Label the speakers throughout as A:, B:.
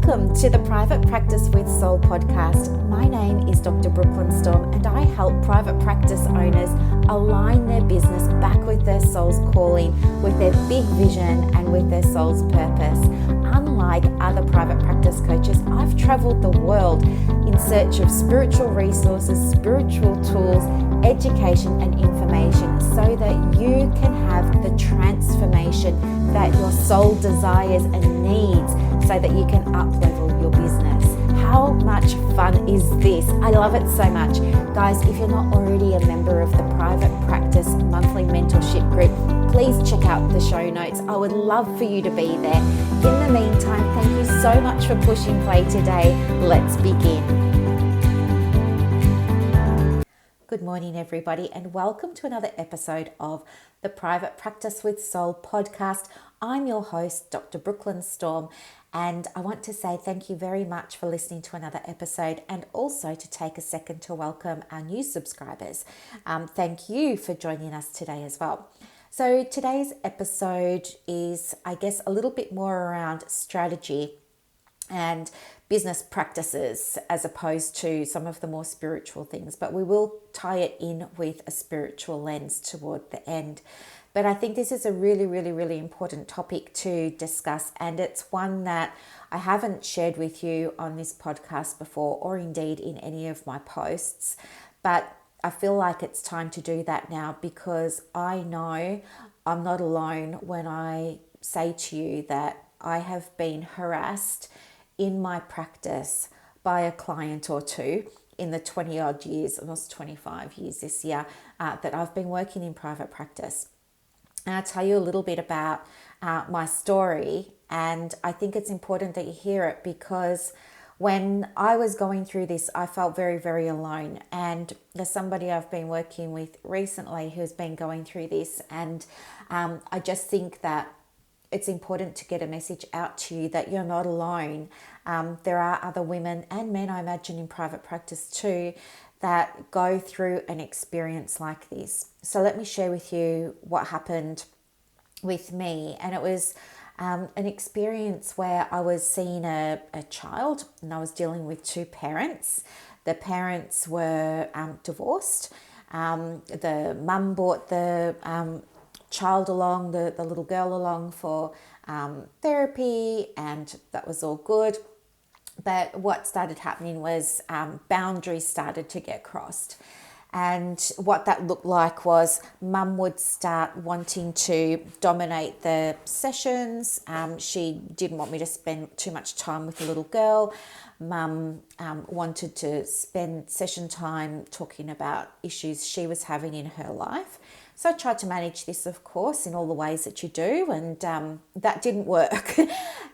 A: Welcome to the Private Practice with Soul podcast. My name is Dr. Storme, and I help private practice owners align their business back with their soul's calling, with their big vision and with their soul's purpose. Unlike other private practice coaches, I've traveled the world in search of spiritual resources, spiritual tools, education and information so that you can have the transformation that your soul desires and needs so that you can up-level your business. How much fun is this? I love it so much. Guys, if you're not already a member of the Private Practice Monthly Mentorship Group, please check out the show notes. I would love for you to be there. In the meantime, thank you so much for pushing play today. Let's begin. Good morning, everybody, and welcome to another episode of the Private Practice with Soul podcast. I'm your host, Dr. Storme, and I want to say thank you very much for listening to another episode, and also to take a second to welcome our new subscribers. Thank you for joining us today as well. So today's episode is, I guess, a little bit more around strategy and business practices as opposed to some of the more spiritual things, but we will tie it in with a spiritual lens toward the end. But I think this is a really important topic to discuss, and it's one that I haven't shared with you on this podcast before, or indeed in any of my posts, but I feel like it's time to do that now, because I know I'm not alone when I say to you that I have been harassed in my practice by a client or two in the 20 odd years, almost 25 years this year, that I've been working in private practice. And I'll tell you a little bit about my story, and I think it's important that you hear it, because when I was going through this, I felt very alone. And there's somebody I've been working with recently who's been going through this, and I just think that it's important to get a message out to you that you're not alone. There are other women and men, I imagine, in private practice too, that go through an experience like this. So let me share with you what happened with me. And it was an experience where I was seeing a child, and I was dealing with two parents. The parents were divorced. The mum brought the child along, the little girl along for therapy, and that was all good. But what started happening was boundaries started to get crossed. And what that looked like was mum would start wanting to dominate the sessions. She didn't want me to spend too much time with the little girl. Mum wanted to spend session time talking about issues she was having in her life. So I tried to manage this, of course, in all the ways that you do, and that didn't work.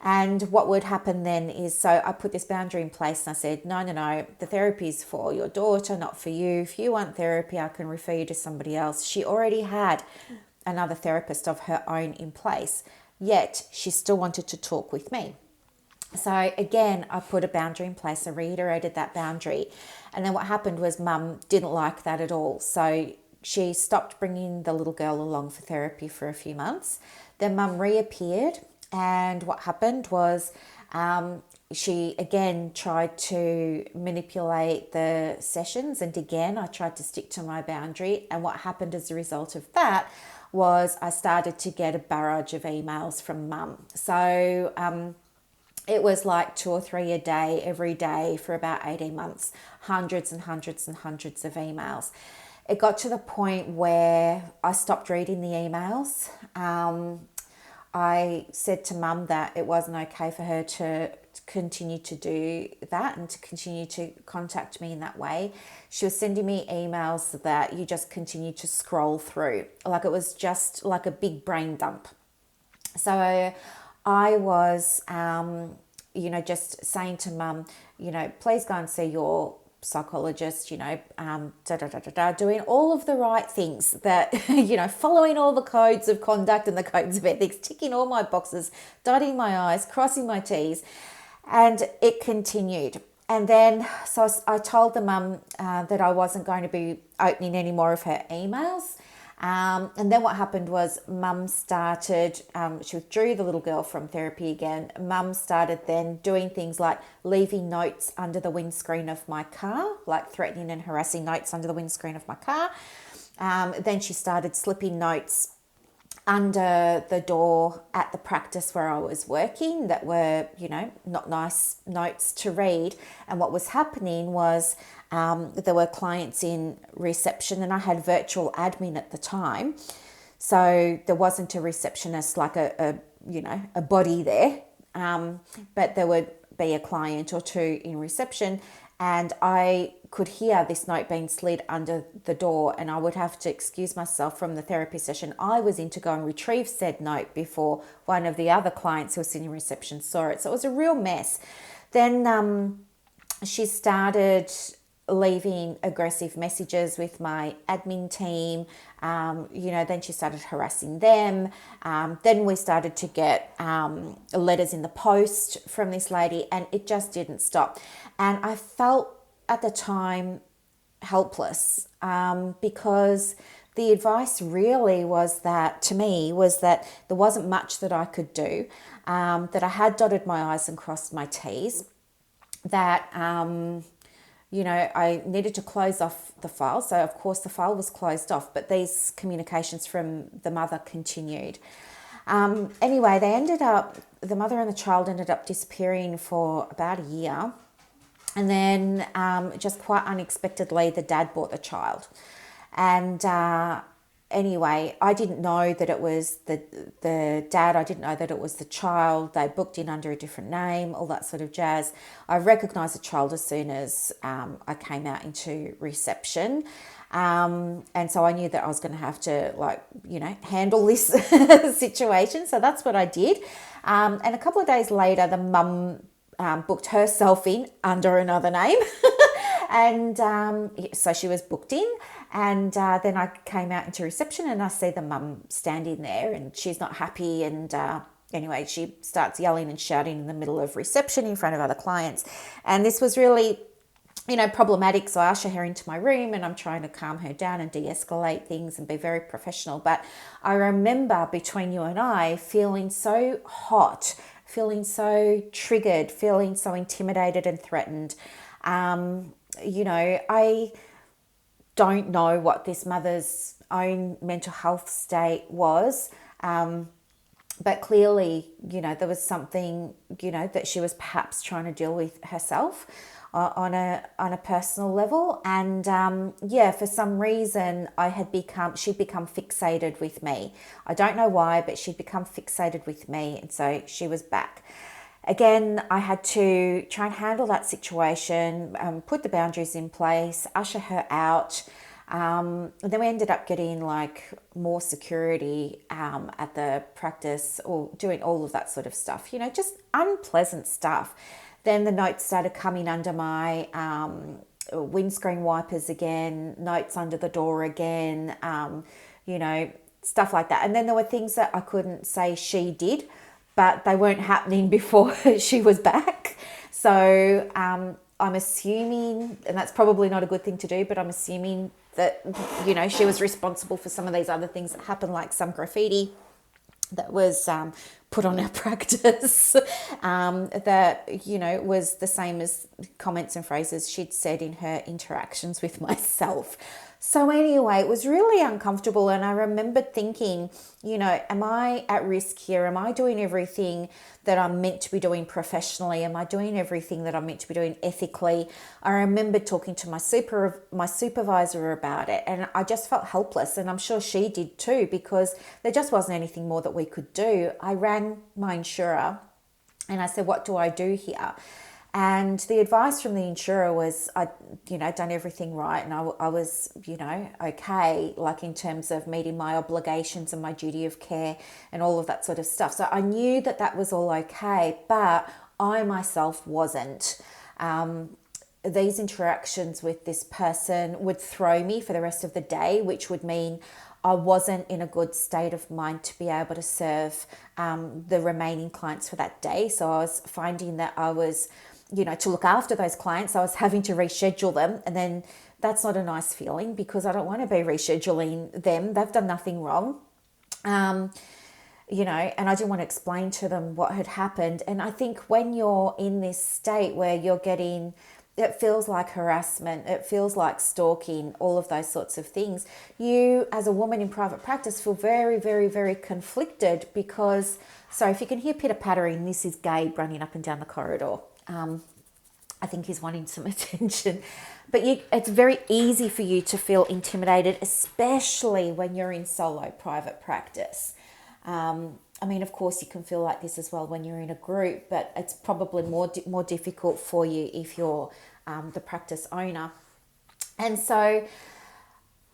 A: And what would happen then is, so I put this boundary in place, and I said, no, the therapy is for your daughter, not for you. If you want therapy, I can refer you to somebody else. She already had another therapist of her own in place, yet she still wanted to talk with me. So again, I put a boundary in place. I reiterated that boundary. And then what happened was mum didn't like that at all. So she stopped bringing the little girl along for therapy for a few months. Then mum reappeared, and what happened was she again tried to manipulate the sessions, and again I tried to stick to my boundary. And what happened as a result of that was I started to get a barrage of emails from mum. So it was like 2 or 3 a day, every day for about 18 months, hundreds of emails. It got to the point where I stopped reading the emails. I said to mum that it wasn't okay for her to continue to do that and to continue to contact me in that way. She was sending me emails that you just continue to scroll through. Like it was just like a big brain dump. So I was, just saying to mum, please go and see your psychologist, doing all of the right things that, following all the codes of conduct and the codes of ethics, ticking all my boxes, dotting my I's, crossing my T's. And it continued. And then, so I told the mum that I wasn't going to be opening any more of her emails. And then what happened was mum started, she withdrew the little girl from therapy again. Mum started then doing things like leaving notes under the windscreen of my car, like threatening and harassing notes under the windscreen of my car. Then she started slipping notes under the door at the practice where I was working that were, not nice notes to read. And what was happening was there were clients in reception, and I had virtual admin at the time. So there wasn't a receptionist like a body there, but there would be a client or two in reception, and I could hear this note being slid under the door, and I would have to excuse myself from the therapy session I was in to go and retrieve said note before one of the other clients who was sitting in reception saw it. So it was a real mess. Then she started leaving aggressive messages with my admin team. Then she started harassing them. Then we started to get letters in the post from this lady, and it just didn't stop. And I felt at the time helpless, because the advice really was that, to me, was that there wasn't much that I could do, that I had dotted my I's and crossed my T's, that I needed to close off the file. So of course the file was closed off, but these communications from the mother continued. Anyway, the mother and the child ended up disappearing for about a year. And then just quite unexpectedly, the dad bought the child. And anyway, I didn't know that it was the dad. I didn't know that it was the child. They booked in under a different name, all that sort of jazz. I recognised the child as soon as I came out into reception. And so I knew that I was going to have to handle this situation. So that's what I did. And a couple of days later, the mum booked herself in under another name. And so she was booked in. And then I came out into reception, and I see the mum standing there, and she's not happy. And anyway, she starts yelling and shouting in the middle of reception in front of other clients. And this was really, problematic. So I usher her into my room, and I'm trying to calm her down and de-escalate things and be very professional. But I remember, between you and I, feeling so hot, feeling so triggered, feeling so intimidated and threatened. I don't know what this mother's own mental health state was, but clearly, there was something, that she was perhaps trying to deal with herself on a personal level. And for some reason, she'd become fixated with me. I don't know why, but she'd become fixated with me, and so she was back. Again, I had to try and handle that situation, put the boundaries in place, usher her out. And then we ended up getting more security at the practice, or doing all of that sort of stuff, just unpleasant stuff. Then the notes started coming under my windscreen wipers again, notes under the door again, stuff like that. And then there were things that I couldn't say she did, but they weren't happening before she was back. So I'm assuming, and that's probably not a good thing to do, but I'm assuming that, she was responsible for some of these other things that happened, like some graffiti that was put on our practice that, was the same as comments and phrases she'd said in her interactions with myself. So anyway, it was really uncomfortable, and I remembered thinking, am I at risk here? Am I doing everything that I'm meant to be doing professionally? Am I doing everything that I'm meant to be doing ethically? I remember talking to my supervisor about it, and I just felt helpless, and I'm sure she did too, because there just wasn't anything more that we could do. I rang my insurer and I said, what do I do here? And the advice from the insurer was I'd, done everything right, and I was, okay, in terms of meeting my obligations and my duty of care and all of that sort of stuff. So I knew that that was all okay, but I myself wasn't. These interactions with this person would throw me for the rest of the day, which would mean I wasn't in a good state of mind to be able to serve the remaining clients for that day. So I was finding that I was, to look after those clients, I was having to reschedule them, and then That's not a nice feeling because I don't want to be rescheduling them. They've done nothing wrong. And I didn't want to explain to them what had happened. And I think when you're in this state where it feels like harassment, it feels like stalking, all of those sorts of things, you as a woman in private practice feel very, very, very conflicted because, so if you can hear pitter pattering, this is Gabe running up and down the corridor. I think he's wanting some attention. But it's very easy for you to feel intimidated, especially when you're in solo private practice. Of course, you can feel like this as well when you're in a group, but it's probably more difficult for you if you're the practice owner. And so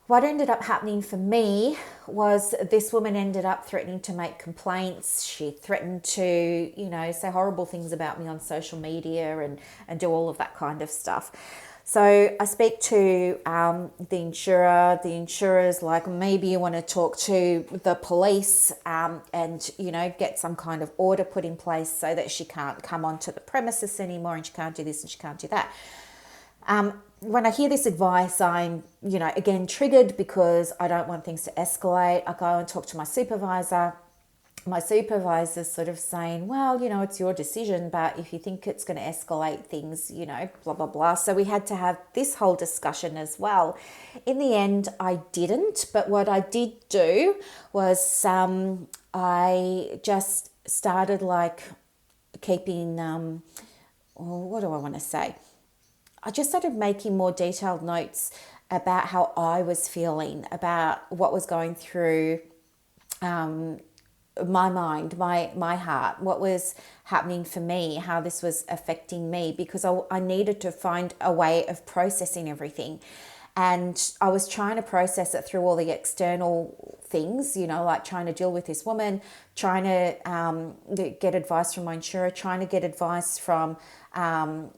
A: what ended up happening for me was this woman ended up threatening to make complaints. She threatened to, say horrible things about me on social media and do all of that kind of stuff. So I speak to the insurer. The insurer's like, maybe you want to talk to the police and, get some kind of order put in place so that she can't come onto the premises anymore and she can't do this and she can't do that. When I hear this advice, I'm, again, triggered because I don't want things to escalate. I go and talk to my supervisor. My supervisor's sort of saying, well, it's your decision, but if you think it's going to escalate things, blah, blah, blah. So we had to have this whole discussion as well. In the end, I didn't. But what I did do was I just started keeping, what do I want to say? I just started making more detailed notes about how I was feeling, about what was going through my mind, my heart, what was happening for me, how this was affecting me, because I needed to find a way of processing everything. And I was trying to process it through all the external things, like trying to deal with this woman, trying to get advice from my insurer, trying to get advice from, my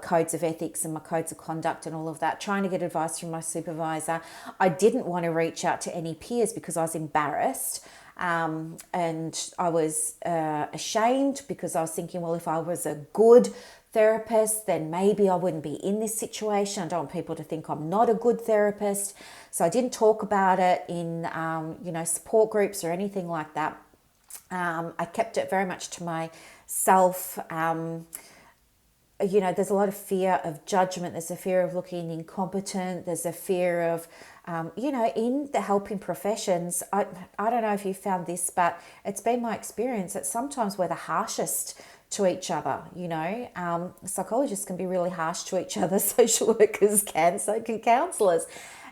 A: codes of ethics and my codes of conduct and all of that, trying to get advice from my supervisor. I didn't want to reach out to any peers because I was embarrassed. And I was ashamed because I was thinking, well, if I was a good therapist, then maybe I wouldn't be in this situation. I don't want people to think I'm not a good therapist. So I didn't talk about it in, support groups or anything like that. I kept it very much to myself. There's a lot of fear of judgment. There's a fear of looking incompetent. There's a fear of, in the helping professions, I don't know if you found this, but it's been my experience that sometimes we're the harshest to each other. Psychologists can be really harsh to each other. Social workers can, so can counsellors.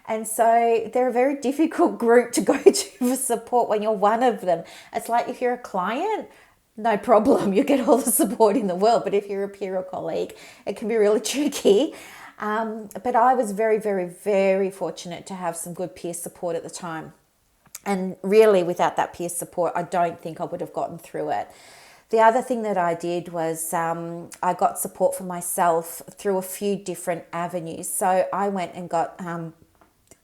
A: And so they're a very difficult group to go to for support when you're one of them. It's like if you're a client, no problem, you get all the support in the world. But if you're a peer or colleague, it can be really tricky. But I was very, very, very fortunate to have some good peer support at the time. And really, without that peer support, I don't think I would have gotten through it. The other thing that I did was I got support for myself through a few different avenues. So I went and got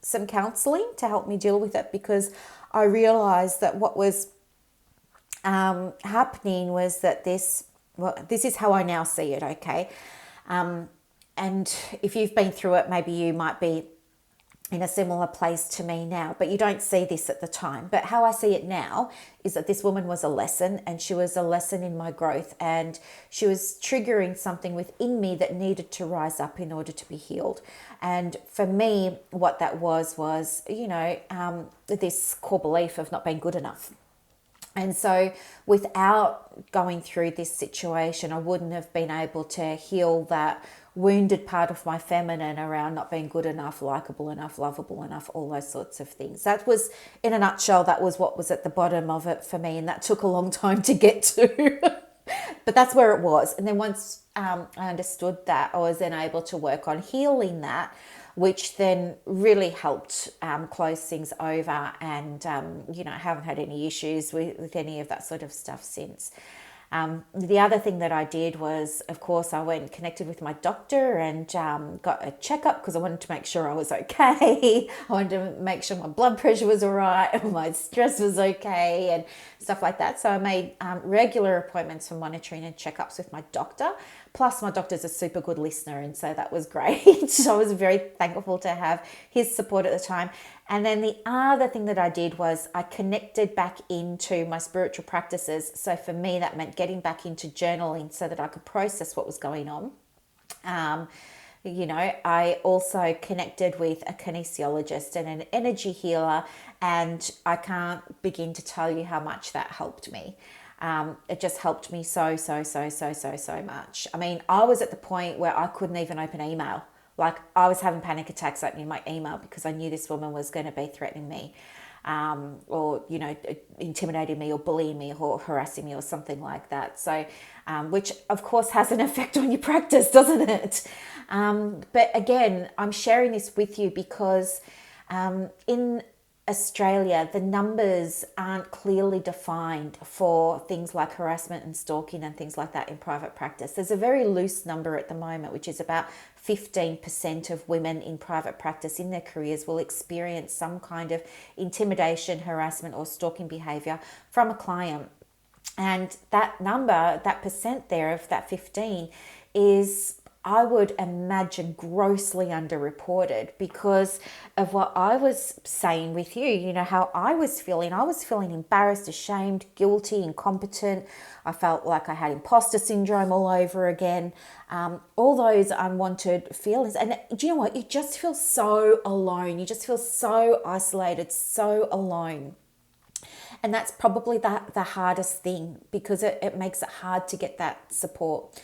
A: some counselling to help me deal with it, because I realised that what was happening was that this is how I now see it, okay? And if you've been through it, maybe you might be in a similar place to me now, but you don't see this at the time. But how I see it now is that this woman was a lesson, and she was a lesson in my growth, and she was triggering something within me that needed to rise up in order to be healed. And for me, what that was, this core belief of not being good enough. And so without going through this situation, I wouldn't have been able to heal that wounded part of my feminine around not being good enough, likable enough, lovable enough, all those sorts of things. That was, in a nutshell, that was what was at the bottom of it for me. And that took a long time to get to, but that's where it was. And then once I understood that, I was then able to work on healing that, which then really helped close things over, and I haven't had any issues with any of that sort of stuff since. The other thing that I did was, of course, I went and connected with my doctor and got a checkup, because I wanted to make sure I was okay. I wanted to make sure my blood pressure was all right and my stress was okay and stuff like that. So I made regular appointments for monitoring and checkups with my doctor. Plus, my doctor's a super good listener, and so that was great. So I was very thankful to have his support at the time. And then the other thing that I did was I connected back into my spiritual practices. So for me, that meant getting back into journaling so that I could process what was going on. I also connected with a kinesiologist and an energy healer, and I can't begin to tell you how much that helped me. It just helped me so much. I mean, I was at the point where I couldn't even open email. Like, I was having panic attacks opening my email because I knew this woman was going to be threatening me, or, intimidating me or bullying me or harassing me or something like that. So, which of course has an effect on your practice, doesn't it? But again, I'm sharing this with you because in Australia, the numbers aren't clearly defined for things like harassment and stalking and things like that in private practice. There's a very loose number at the moment, which is about 15% of women in private practice in their careers will experience some kind of intimidation, harassment, or stalking behavior from a client. And that number, that percent there of that 15 is, I would imagine, grossly underreported because of what I was saying with you, how I was feeling. I was feeling embarrassed, ashamed, guilty, incompetent. I felt like I had imposter syndrome all over again. All those unwanted feelings. And do you know what? You just feel so alone. You just feel so isolated, so alone. And that's probably the hardest thing because it makes it hard to get that support.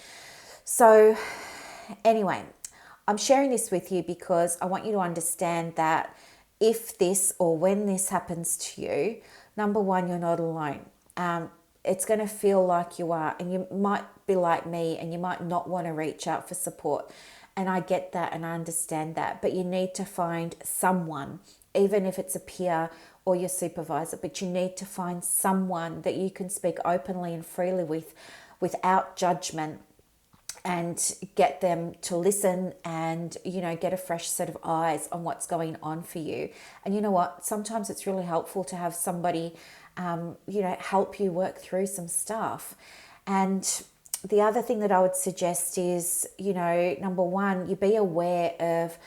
A: So anyway, I'm sharing this with you because I want you to understand that if this or when this happens to you, number one, you're not alone. It's going to feel like you are, and you might be like me and you might not want to reach out for support. And I get that and I understand that, but you need to find someone, even if it's a peer or your supervisor, but you need to find someone that you can speak openly and freely with without judgment, and get them to listen and, get a fresh set of eyes on what's going on for you. And you know what? Sometimes it's really helpful to have somebody, help you work through some stuff. And the other thing that I would suggest is, number one, you be aware of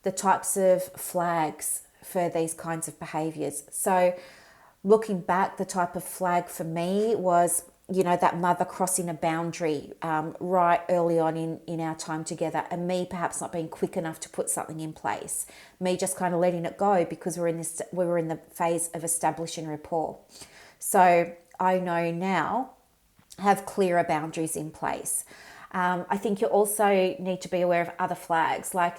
A: the types of flags for these kinds of behaviors. So looking back, the type of flag for me was, that mother crossing a boundary right early on in our time together, and me perhaps not being quick enough to put something in place, me just kind of letting it go because we were in the phase of establishing rapport. So I know now, have clearer boundaries in place. I think you also need to be aware of other flags. Like,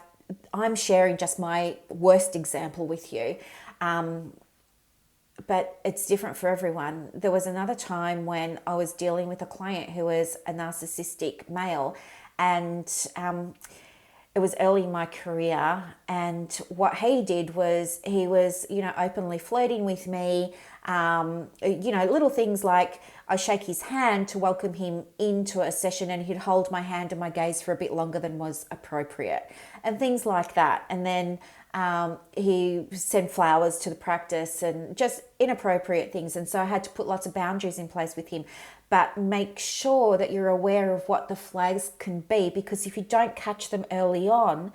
A: I'm sharing just my worst example with you, but it's different for everyone. There was another time when I was dealing with a client who was a narcissistic male, and it was early in my career, and what he did was he was, openly flirting with me, little things like I shake his hand to welcome him into a session, and he'd hold my hand and my gaze for a bit longer than was appropriate, and things like that. And then he sent flowers to the practice and just inappropriate things. And so I had to put lots of boundaries in place with him. But make sure that you're aware of what the flags can be, because if you don't catch them early on,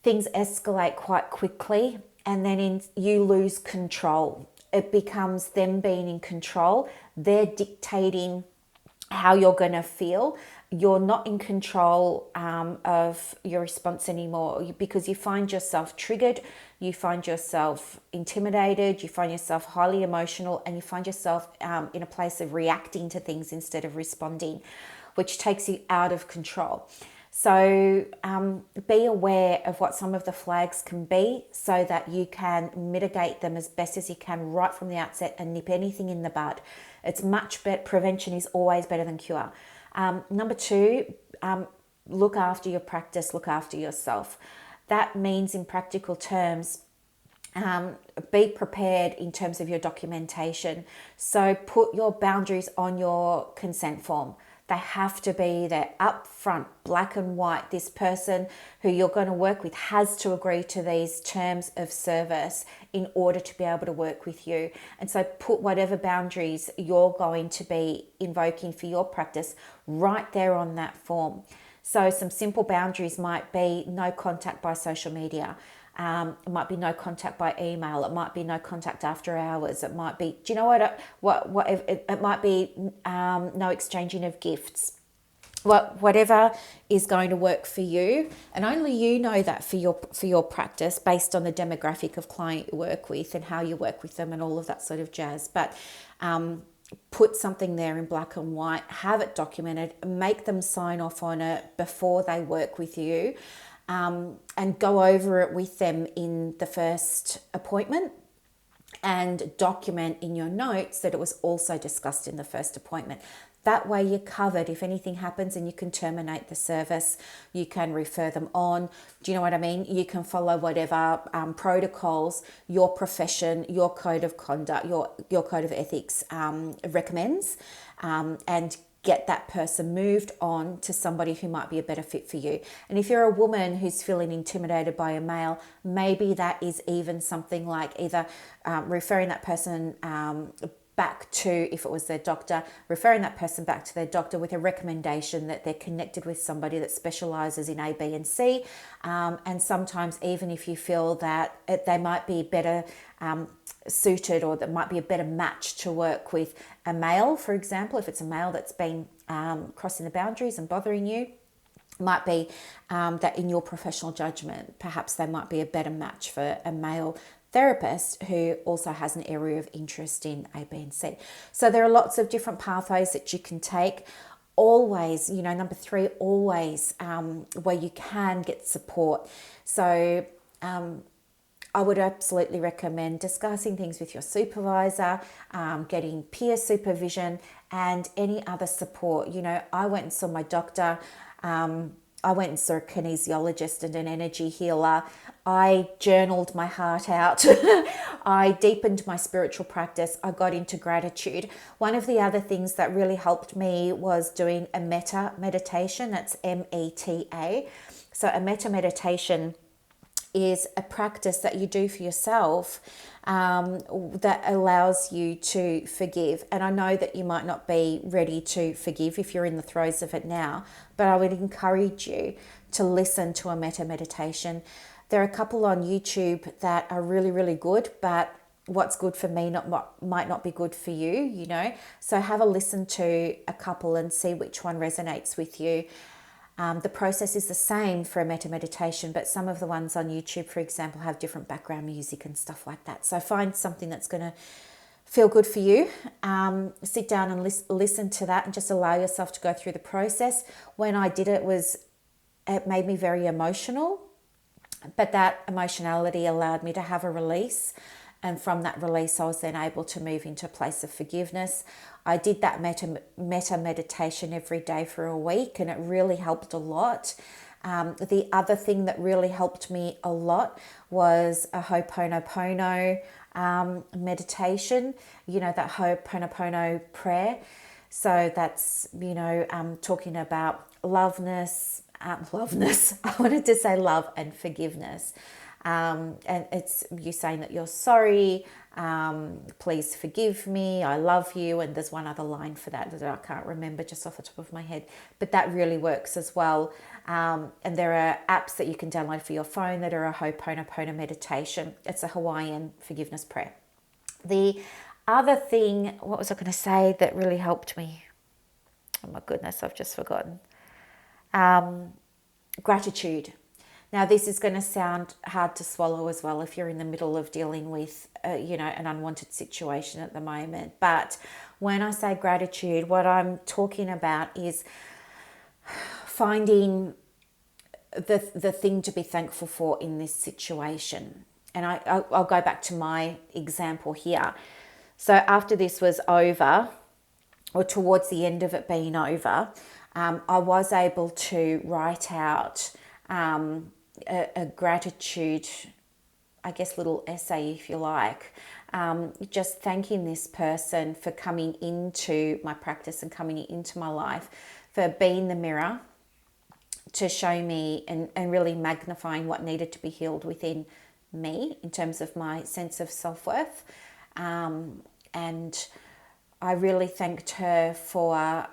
A: things escalate quite quickly, and then you lose control. It becomes them being in control. They're dictating how you're going to feel. You're not in control of your response anymore, because you find yourself triggered, you find yourself intimidated, you find yourself highly emotional, and you find yourself in a place of reacting to things instead of responding, which takes you out of control. So be aware of what some of the flags can be so that you can mitigate them as best as you can right from the outset and nip anything in the bud. It's much better. Prevention is always better than cure. Number two, look after your practice, look after yourself. That means, in practical terms, be prepared in terms of your documentation. So put your boundaries on your consent form. They have to be there up front, black and white. This person who you're going to work with has to agree to these terms of service in order to be able to work with you. And so put whatever boundaries you're going to be invoking for your practice right there on that form. So some simple boundaries might be no contact by social media. It might be no contact by email. It might be no contact after hours. It might be, do you know what it might be no exchanging of gifts. Whatever is going to work for you, and only you know that for your practice based on the demographic of client you work with and how you work with them and all of that sort of jazz. But put something there in black and white, have it documented, make them sign off on it before they work with you, and go over it with them in the first appointment, and document in your notes that it was also discussed in the first appointment. That way you're covered. If anything happens and you can terminate the service, you can refer them on. Do you know what I mean? You can follow whatever protocols your profession, your code of conduct, your code of ethics recommends, and get that person moved on to somebody who might be a better fit for you. And if you're a woman who's feeling intimidated by a male, maybe that is even something like either referring that person back to, if it was their doctor, referring that person back to their doctor with a recommendation that they're connected with somebody that specialises in A, B and C. And sometimes even if you feel that they might be better suited, or that might be a better match to work with a male, for example, if it's a male that's been crossing the boundaries and bothering you, might be that in your professional judgment, perhaps they might be a better match for a male therapist who also has an area of interest in A, B and C. So there are lots of different pathways that you can take. Always, number 3, always where you can get support. So I would absolutely recommend discussing things with your supervisor, getting peer supervision and any other support. I went and saw my doctor. I went and saw a kinesiologist and an energy healer. I journaled my heart out. I deepened my spiritual practice. I got into gratitude. One of the other things that really helped me was doing a metta meditation. That's META. So a metta meditation is a practice that you do for yourself that allows you to forgive. And I know that you might not be ready to forgive if you're in the throes of it now, but I would encourage you to listen to a metta meditation. There are a couple on YouTube that are really, really good, but what's good for me might not be good for you, So have a listen to a couple and see which one resonates with you. The process is the same for a metta meditation, but some of the ones on YouTube, for example, have different background music and stuff like that. So find something that's going to feel good for you. Sit down and listen to that and just allow yourself to go through the process. When I did it, it made me very emotional, but that emotionality allowed me to have a release. And from that release, I was then able to move into a place of forgiveness. I did that metta meditation every day for a week, and it really helped a lot. The other thing that really helped me a lot was a Ho'oponopono meditation, that Ho'oponopono prayer. So that's, talking about loveness. I wanted to say love and forgiveness. And it's you saying that you're sorry, please forgive me, I love you, and there's one other line for that I can't remember just off the top of my head, but that really works as well. And there are apps that you can download for your phone that are a Ho'oponopono meditation. It's a Hawaiian forgiveness prayer. The other thing, what was I going to say that really helped me? Oh my goodness, I've just forgotten. Gratitude. Now, this is going to sound hard to swallow as well if you're in the middle of dealing with, an unwanted situation at the moment. But when I say gratitude, what I'm talking about is finding the thing to be thankful for in this situation. And I'll go back to my example here. So after this was over, or towards the end of it being over, I was able to write out a gratitude, I guess, little essay, if you like, just thanking this person for coming into my practice and coming into my life, for being the mirror to show me and really magnifying what needed to be healed within me in terms of my sense of self-worth. And I really thanked her for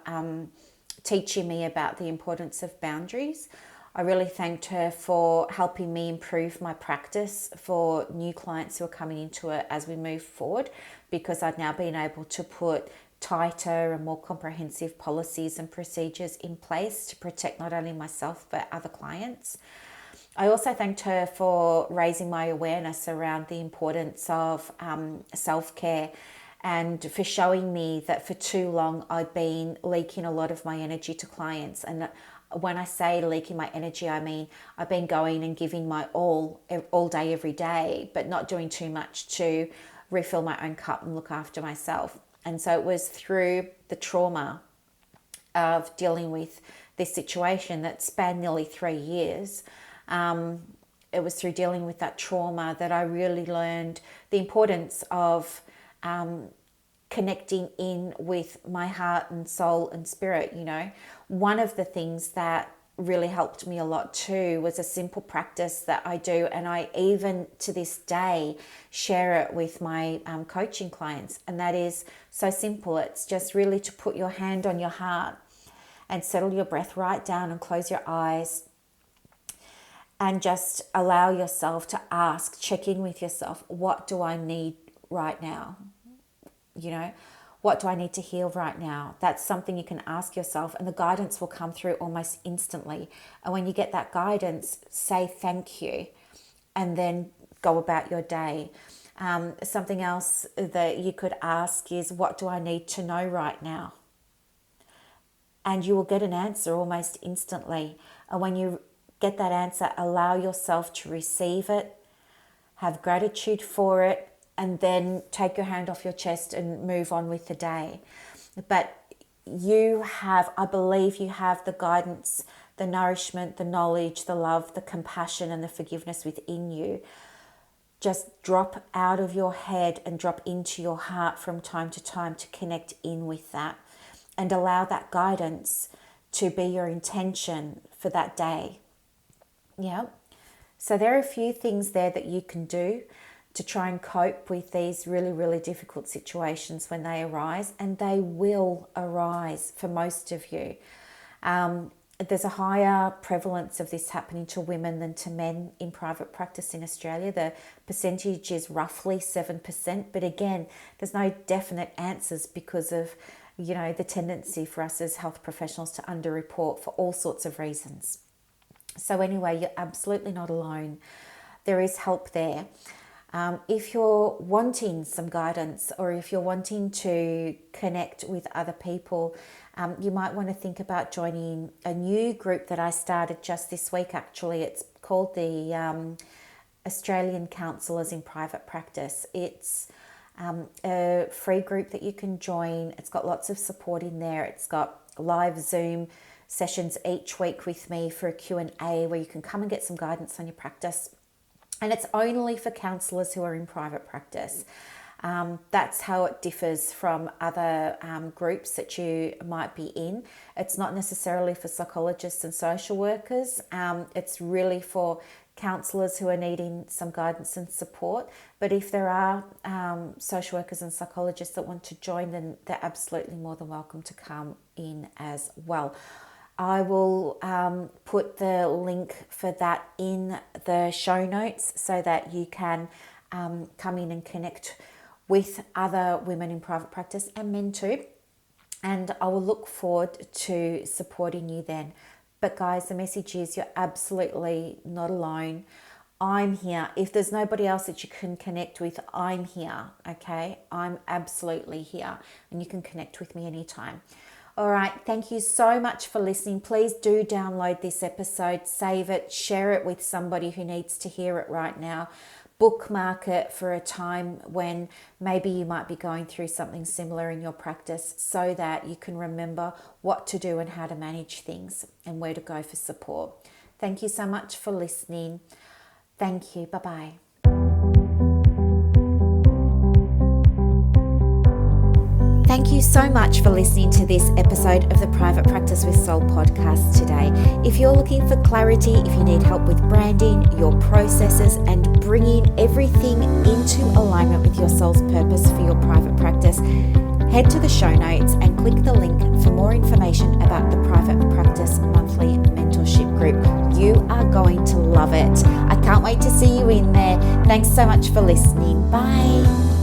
A: teaching me about the importance of boundaries. I really thanked her for helping me improve my practice for new clients who are coming into it as we move forward, because I'd now been able to put tighter and more comprehensive policies and procedures in place to protect not only myself but other clients. I also thanked her for raising my awareness around the importance of self-care, and for showing me that for too long I'd been leaking a lot of my energy to clients. And when I say leaking my energy, I mean I've been going and giving my all day, every day, but not doing too much to refill my own cup and look after myself. And so it was through the trauma of dealing with this situation that spanned nearly 3 years. It was through dealing with that trauma that I really learned the importance of connecting in with my heart and soul and spirit. You know, one of the things that really helped me a lot too was a simple practice that I do, and I even to this day share it with my coaching clients, and that is so simple. It's just really to put your hand on your heart and settle your breath right down and close your eyes and just allow yourself to check in with yourself, what do I need right now? You know, what do I need to heal right now? That's something you can ask yourself, and the guidance will come through almost instantly. And when you get that guidance, say thank you and then go about your day. Something else that you could ask is, what do I need to know right now? And you will get an answer almost instantly. And when you get that answer, allow yourself to receive it, have gratitude for it, and then take your hand off your chest and move on with the day. But you have, I believe you have the guidance, the nourishment, the knowledge, the love, the compassion, and the forgiveness within you. Just drop out of your head and drop into your heart from time to time to connect in with that, and allow that guidance to be your intention for that day. Yeah. So there are a few things there that you can do to try and cope with these really, really difficult situations when they arise, and they will arise for most of you. There's a higher prevalence of this happening to women than to men in private practice in Australia. The percentage is roughly 7%, but again, there's no definite answers because of, you know, the tendency for us as health professionals to underreport for all sorts of reasons. So anyway, you're absolutely not alone. There is help there. If you're wanting some guidance, or if you're wanting to connect with other people, you might want to think about joining a new group that I started just this week, actually. It's called the Australian Counsellors in Private Practice. It's a free group that you can join. It's got lots of support in there. It's got live Zoom sessions each week with me for a Q&A where you can come and get some guidance on your practice. And it's only for counsellors who are in private practice. That's how it differs from other groups that you might be in. It's not necessarily for psychologists and social workers. It's really for counsellors who are needing some guidance and support. But if there are social workers and psychologists that want to join, then they're absolutely more than welcome to come in as well. I will put the link for that in the show notes so that you can come in and connect with other women in private practice and men too. And I will look forward to supporting you then. But guys, the message is you're absolutely not alone. I'm here. If there's nobody else that you can connect with, I'm here, okay? I'm absolutely here, and you can connect with me anytime. All right, thank you so much for listening. Please do download this episode, save it, share it with somebody who needs to hear it right now. Bookmark it for a time when maybe you might be going through something similar in your practice, so that you can remember what to do and how to manage things and where to go for support. Thank you so much for listening. Thank you. Bye-bye. Thank you so much for listening to this episode of the Private Practice with Soul podcast today. If you're looking for clarity, if you need help with branding, your processes, and bringing everything into alignment with your soul's purpose for your private practice, head to the show notes and click the link for more information about the Private Practice Monthly Mentorship Group. You are going to love it. I can't wait to see you in there. Thanks so much for listening. Bye.